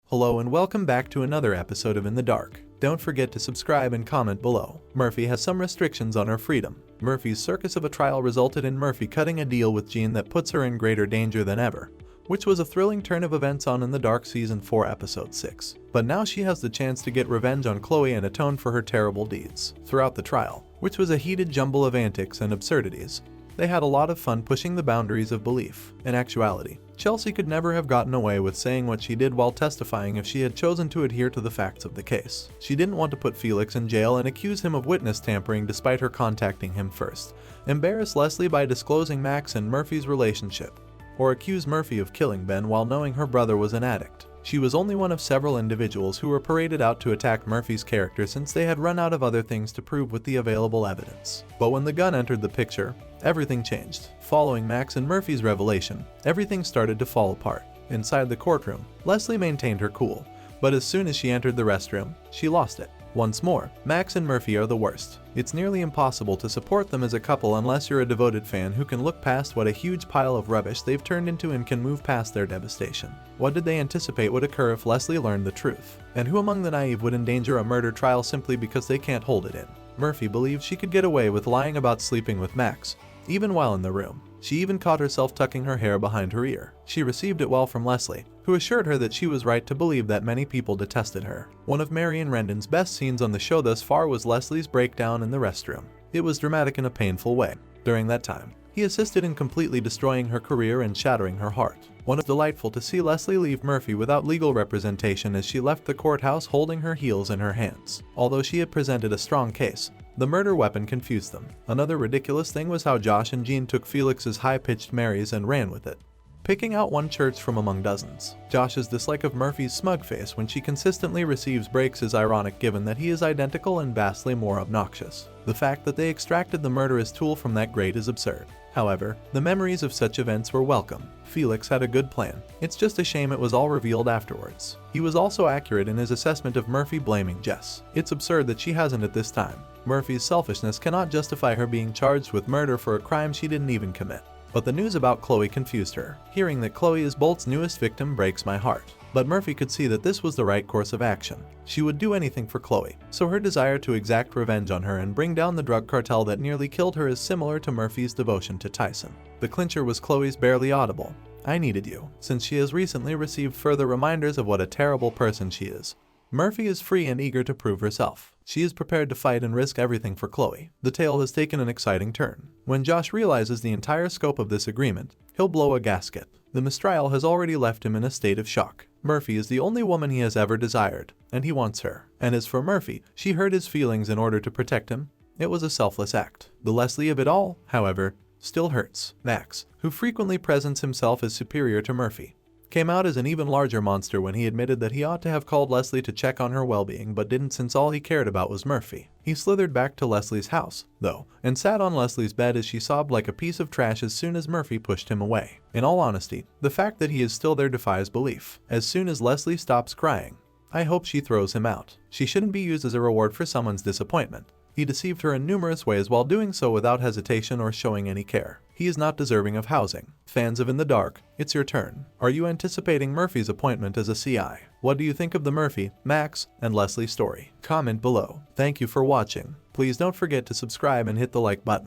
Hello and welcome back to another episode of In the Dark. Don't forget to subscribe and comment below. Murphy has some restrictions on her freedom. Murphy's circus of a trial resulted in Murphy cutting a deal with Jean that puts her in greater danger than ever, which was a thrilling turn of events on In the Dark Season 4 Episode 6. But now she has the chance to get revenge on Chloe and atone for her terrible deeds. Throughout the trial, which was a heated jumble of antics and absurdities, they had a lot of fun pushing the boundaries of belief. In actuality, Chelsea could never have gotten away with saying what she did while testifying if she had chosen to adhere to the facts of the case. She didn't want to put Felix in jail and accuse him of witness tampering despite her contacting him first, embarrass Leslie by disclosing Max and Murphy's relationship, or accuse Murphy of killing Ben while knowing her brother was an addict. She was only one of several individuals who were paraded out to attack Murphy's character since they had run out of other things to prove with the available evidence. But when the gun entered the picture, everything changed. Following Max and Murphy's revelation, everything started to fall apart. Inside the courtroom, Leslie maintained her cool, but as soon as she entered the restroom, she lost it. Once more, Max and Murphy are the worst. It's nearly impossible to support them as a couple unless you're a devoted fan who can look past what a huge pile of rubbish they've turned into and can move past their devastation. What did they anticipate would occur if Leslie learned the truth? And who among the naive would endanger a murder trial simply because they can't hold it in? Murphy believed she could get away with lying about sleeping with Max, even while in the room. She even caught herself tucking her hair behind her ear. She received it well from Leslie, who assured her that she was right to believe that many people detested her. One of Marion Rendon's best scenes on the show thus far was Leslie's breakdown in the restroom. It was dramatic in a painful way. During that time, he assisted in completely destroying her career and shattering her heart. It was delightful to see Leslie leave Murphy without legal representation as she left the courthouse holding her heels in her hands. Although she had presented a strong case, the murder weapon confused them. Another ridiculous thing was how Josh and Jean took Felix's high-pitched Marys and ran with it, picking out one church from among dozens. Josh's dislike of Murphy's smug face when she consistently receives breaks is ironic given that he is identical and vastly more obnoxious. The fact that they extracted the murderous tool from that grate is absurd. However, the memories of such events were welcome. Felix had a good plan. It's just a shame it was all revealed afterwards. He was also accurate in his assessment of Murphy blaming Jess. It's absurd that she hasn't at this time. Murphy's selfishness cannot justify her being charged with murder for a crime she didn't even commit. But the news about Chloe confused her. Hearing that Chloe is Bolt's newest victim breaks my heart. But Murphy could see that this was the right course of action. She would do anything for Chloe, so her desire to exact revenge on her and bring down the drug cartel that nearly killed her is similar to Murphy's devotion to Tyson. The clincher was Chloe's barely audible "I needed you," since she has recently received further reminders of what a terrible person she is. Murphy is free and eager to prove herself. She is prepared to fight and risk everything for Chloe. The tale has taken an exciting turn. When Josh realizes the entire scope of this agreement, he'll blow a gasket. The mistrial has already left him in a state of shock. Murphy is the only woman he has ever desired, and he wants her. And as for Murphy, she hurt his feelings in order to protect him. It was a selfless act. The Leslie of it all, however, still hurts. Max, who frequently presents himself as superior to Murphy, came out as an even larger monster when he admitted that he ought to have called Leslie to check on her well-being but didn't since all he cared about was Murphy. He slithered back to Leslie's house, though, and sat on Leslie's bed as she sobbed like a piece of trash as soon as Murphy pushed him away. In all honesty, the fact that he is still there defies belief. As soon as Leslie stops crying, I hope she throws him out. She shouldn't be used as a reward for someone's disappointment. He deceived her in numerous ways while doing so without hesitation or showing any care. He is not deserving of housing. Fans of In the Dark, it's your turn. Are you anticipating Murphy's appointment as a CI? What do you think of the Murphy, Max, and Leslie story? Comment below. Thank you for watching. Please don't forget to subscribe and hit the like button.